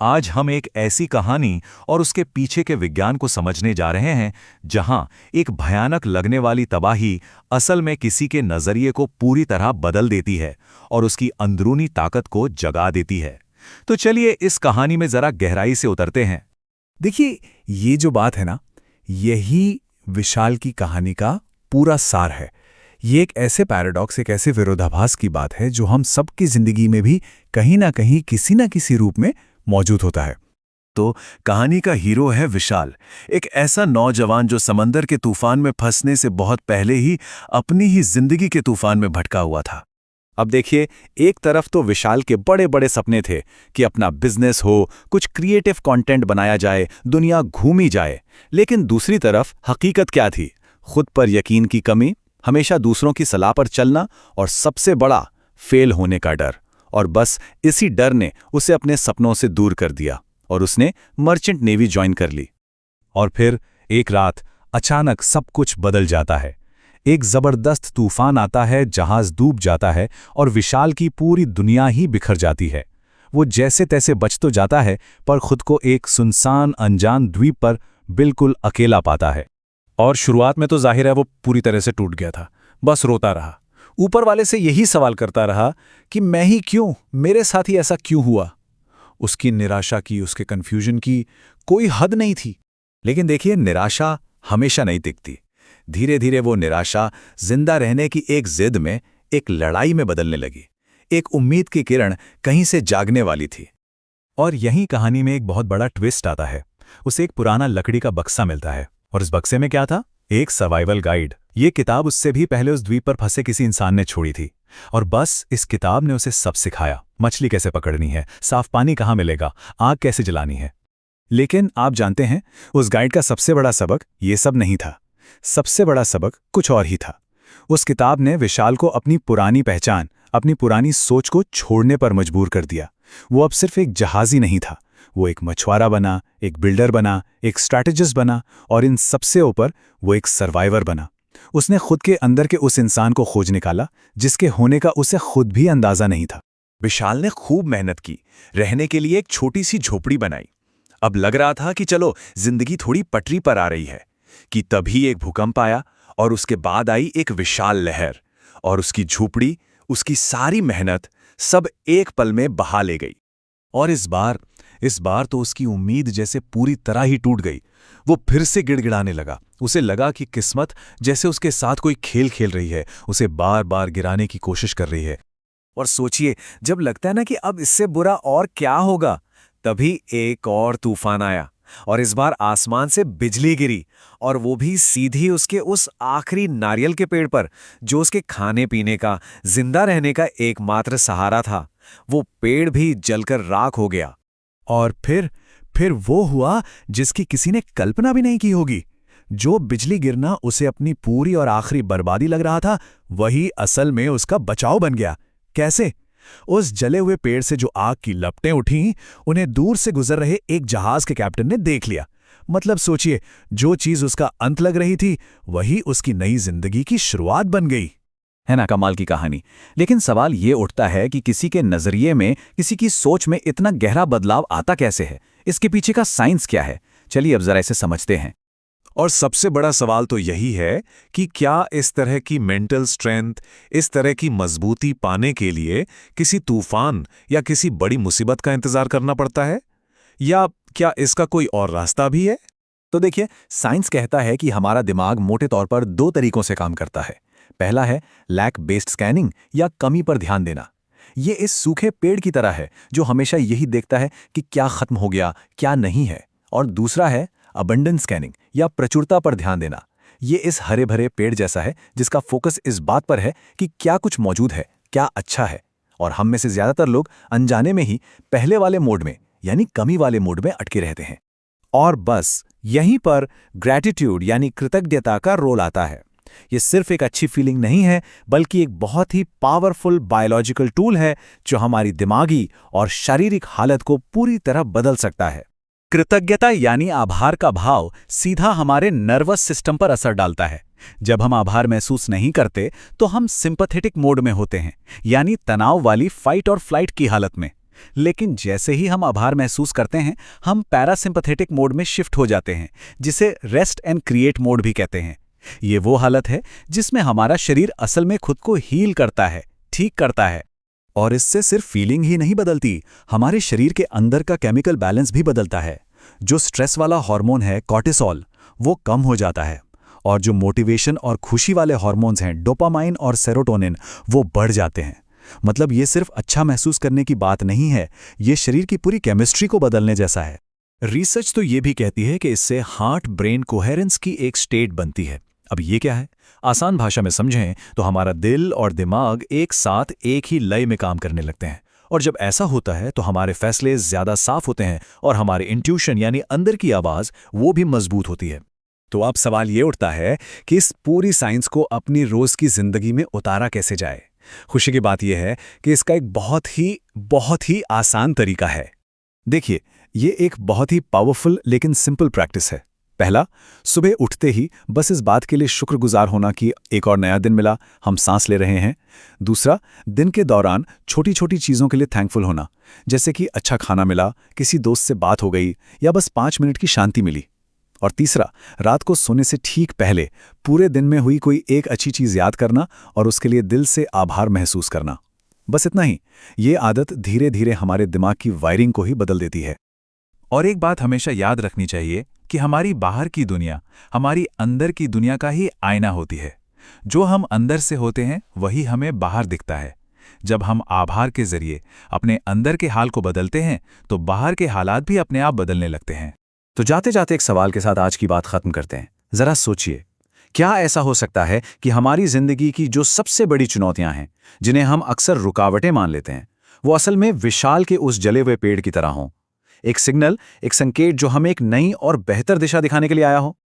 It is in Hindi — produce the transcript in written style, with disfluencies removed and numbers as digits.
आज हम एक ऐसी कहानी और उसके पीछे के विज्ञान को समझने जा रहे हैं जहां एक भयानक लगने वाली तबाही असल में किसी के नजरिए को पूरी तरह बदल देती है और उसकी अंदरूनी ताकत को जगा देती है। तो चलिए इस कहानी में जरा गहराई से उतरते हैं। देखिए, ये जो बात है ना, यही विशाल की कहानी का पूरा सार है। ये एक ऐसे पैराडॉक्स, एक ऐसे विरोधाभास की बात है जो हम सबकी जिंदगी में भी कहीं ना कहीं किसी ना किसी रूप में मौजूद होता है। तो कहानी का हीरो है विशाल, एक ऐसा नौजवान जो समंदर के तूफान में फंसने से बहुत पहले ही अपनी ही जिंदगी के तूफान में भटका हुआ था। अब देखिए, एक तरफ तो विशाल के बड़े बड़े सपने थे कि अपना बिजनेस हो, कुछ क्रिएटिव कंटेंट बनाया जाए, दुनिया घूमी जाए। लेकिन दूसरी तरफ हकीकत क्या थी? खुद पर यकीन की कमी, हमेशा दूसरों की सलाह पर चलना और सबसे बड़ा फेल होने का डर। और बस इसी डर ने उसे अपने सपनों से दूर कर दिया और उसने मर्चेंट नेवी ज्वाइन कर ली। और फिर एक रात अचानक सब कुछ बदल जाता है। एक जबरदस्त तूफान आता है, जहाज डूब जाता है और विशाल की पूरी दुनिया ही बिखर जाती है। वो जैसे तैसे बच तो जाता है, पर खुद को एक सुनसान अनजान द्वीप पर बिल्कुल अकेला पाता है। और शुरुआत में तो जाहिर है वो पूरी तरह से टूट गया था, बस रोता रहा, ऊपर वाले से यही सवाल करता रहा कि मैं ही क्यों, मेरे साथ ही ऐसा क्यों हुआ। उसकी निराशा की, उसके कन्फ्यूजन की कोई हद नहीं थी। लेकिन देखिए, निराशा हमेशा नहीं टिकती। धीरे धीरे वो निराशा जिंदा रहने की एक जिद में, एक लड़ाई में बदलने लगी। एक उम्मीद की किरण कहीं से जागने वाली थी। और यही कहानी में एक बहुत बड़ा ट्विस्ट आता है। उसे एक पुराना लकड़ी का बक्सा मिलता है और इस बक्से में क्या था? एक सर्वाइवल गाइड। ये किताब उससे भी पहले उस द्वीप पर फंसे किसी इंसान ने छोड़ी थी और बस इस किताब ने उसे सब सिखाया। मछली कैसे पकड़नी है, साफ पानी कहाँ मिलेगा, आग कैसे जलानी है। लेकिन आप जानते हैं, उस गाइड का सबसे बड़ा सबक ये सब नहीं था। सबसे बड़ा सबक कुछ और ही था। उस किताब ने विशाल को अपनी पुरानी पहचान, अपनी पुरानी सोच को छोड़ने पर मजबूर कर दिया। वो अब सिर्फ एक जहाजी नहीं था, वो एक मछुआरा बना, एक बिल्डर बना, एक स्ट्रैटेजिस्ट बना और इन सबसे ऊपर वो एक सर्वाइवर बना। उसने खुद के अंदर के उस इंसान को खोज निकाला जिसके होने का उसे खुद भी अंदाजा नहीं था। विशाल ने खूब मेहनत की, रहने के लिए एक छोटी सी झोपड़ी बनाई। अब लग रहा था कि चलो जिंदगी थोड़ी पटरी पर आ रही है कि तभी एक भूकंप आया और उसके बाद आई एक विशाल लहर और उसकी झोपड़ी, उसकी सारी मेहनत सब एक पल में बहा ले गई। और इस बार तो उसकी उम्मीद जैसे पूरी तरह ही टूट गई। वो फिर से गिड़गिड़ाने लगा। उसे लगा कि किस्मत जैसे उसके साथ कोई खेल खेल रही है, उसे बार बार गिराने की कोशिश कर रही है। और सोचिए, जब लगता है ना कि अब इससे बुरा और क्या होगा, तभी एक और तूफान आया और इस बार आसमान से बिजली गिरी और वो भी सीधी उसके उस आखिरी नारियल के पेड़ पर, जो उसके खाने पीने का, जिंदा रहने का एकमात्र सहारा था। वो पेड़ भी जलकर राख हो गया। और फिर वो हुआ जिसकी किसी ने कल्पना भी नहीं की होगी। जो बिजली गिरना उसे अपनी पूरी और आखिरी बर्बादी लग रहा था, वही असल में उसका बचाव बन गया। कैसे? उस जले हुए पेड़ से जो आग की लपटें उठीं, उन्हें दूर से गुजर रहे एक जहाज के कैप्टन ने देख लिया। मतलब सोचिए, जो चीज उसका अंत लग रही थी, वही उसकी नई जिंदगी की शुरुआत बन गई। है ना कमाल की कहानी। लेकिन सवाल ये उठता है कि किसी के नजरिए में, किसी की सोच में इतना गहरा बदलाव आता कैसे है? इसके पीछे का साइंस क्या है? चलिए अब जरा इसे समझते हैं। और सबसे बड़ा सवाल तो यही है कि क्या इस तरह की मेंटल स्ट्रेंथ, इस तरह की मजबूती पाने के लिए किसी तूफान या किसी बड़ी मुसीबत का इंतजार करना पड़ता है, या क्या इसका कोई और रास्ता भी है? तो देखिए, साइंस कहता है कि हमारा दिमाग मोटे तौर पर 2 तरीकों से काम करता है। पहला है लैक बेस्ड स्कैनिंग या कमी पर ध्यान देना। ये इस सूखे पेड़ की तरह है जो हमेशा यही देखता है कि क्या खत्म हो गया, क्या नहीं है। और दूसरा है अबंडेंस स्कैनिंग या प्रचुरता पर ध्यान देना। ये इस हरे भरे पेड़ जैसा है जिसका फोकस इस बात पर है कि क्या कुछ मौजूद है, क्या अच्छा है। और हम में से ज्यादातर लोग अनजाने में ही पहले वाले मोड में, यानी कमी वाले मोड में अटके रहते हैं। और बस यहीं पर ग्रैटिट्यूड यानी कृतज्ञता का रोल आता है। ये सिर्फ एक अच्छी फीलिंग नहीं है, बल्कि एक बहुत ही पावरफुल बायोलॉजिकल टूल है जो हमारी दिमागी और शारीरिक हालत को पूरी तरह बदल सकता है। कृतज्ञता यानी आभार का भाव सीधा हमारे नर्वस सिस्टम पर असर डालता है। जब हम आभार महसूस नहीं करते तो हम सिंपैथेटिक मोड में होते हैं, यानी तनाव वाली फाइट और फ्लाइट की हालत में। लेकिन जैसे ही हम आभार महसूस करते हैं, हम पैरासिम्पैथेटिक मोड में शिफ्ट हो जाते हैं, जिसे रेस्ट एंड क्रिएट मोड भी कहते हैं। ये वो हालत है जिसमें हमारा शरीर असल में खुद को हील करता है, ठीक करता है। और इससे सिर्फ फीलिंग ही नहीं बदलती, हमारे शरीर के अंदर का केमिकल बैलेंस भी बदलता है। जो स्ट्रेस वाला हार्मोन है कॉर्टिसोल, वो कम हो जाता है, और जो मोटिवेशन और खुशी वाले हार्मोन्स हैं डोपामाइन और सेरोटोनिन, वो बढ़ जाते हैं। मतलब ये सिर्फ अच्छा महसूस करने की बात नहीं है, ये शरीर की पूरी केमिस्ट्री को बदलने जैसा है। रिसर्च तो ये भी कहती है कि इससे हार्ट ब्रेन कोहेरेंस की एक स्टेट बनती है। अब ये क्या है? आसान भाषा में समझें तो हमारा दिल और दिमाग एक साथ एक ही लय में काम करने लगते हैं, और जब ऐसा होता है तो हमारे फैसले ज़्यादा साफ होते हैं और हमारे इंट्यूशन यानी अंदर की आवाज़ वो भी मजबूत होती है। तो अब सवाल ये उठता है कि इस पूरी साइंस को अपनी रोज की जिंदगी में उतारा कैसे जाए। खुशी की बात यह है कि इसका एक बहुत ही आसान तरीका है। देखिए, ये एक बहुत ही पावरफुल लेकिन सिंपल प्रैक्टिस है। पहला, सुबह उठते ही बस इस बात के लिए शुक्रगुजार होना कि एक और नया दिन मिला, हम सांस ले रहे हैं। दूसरा, दिन के दौरान छोटी छोटी चीज़ों के लिए थैंकफुल होना, जैसे कि अच्छा खाना मिला, किसी दोस्त से बात हो गई, या बस 5 मिनट की शांति मिली। और तीसरा, रात को सोने से ठीक पहले पूरे दिन में हुई कोई एक अच्छी चीज़ याद करना और उसके लिए दिल से आभार महसूस करना। बस इतना ही। ये आदत धीरे धीरे हमारे दिमाग की वायरिंग को ही बदल देती है। और एक बात हमेशा याद रखनी चाहिए कि हमारी बाहर की दुनिया हमारी अंदर की दुनिया का ही आईना होती है। जो हम अंदर से होते हैं वही हमें बाहर दिखता है। जब हम आभार के जरिए अपने अंदर के हाल को बदलते हैं तो बाहर के हालात भी अपने आप बदलने लगते हैं। तो जाते जाते एक सवाल के साथ आज की बात खत्म करते हैं। जरा सोचिए, क्या ऐसा हो सकता है कि हमारी जिंदगी की जो सबसे बड़ी चुनौतियां हैं, जिन्हें हम अक्सर रुकावटें मान लेते हैं, वो असल में विशाल के उस जले हुए पेड़ की तरह हों? एक सिग्नल, एक संकेत जो हमें एक नई और बेहतर दिशा दिखाने के लिए आया हो।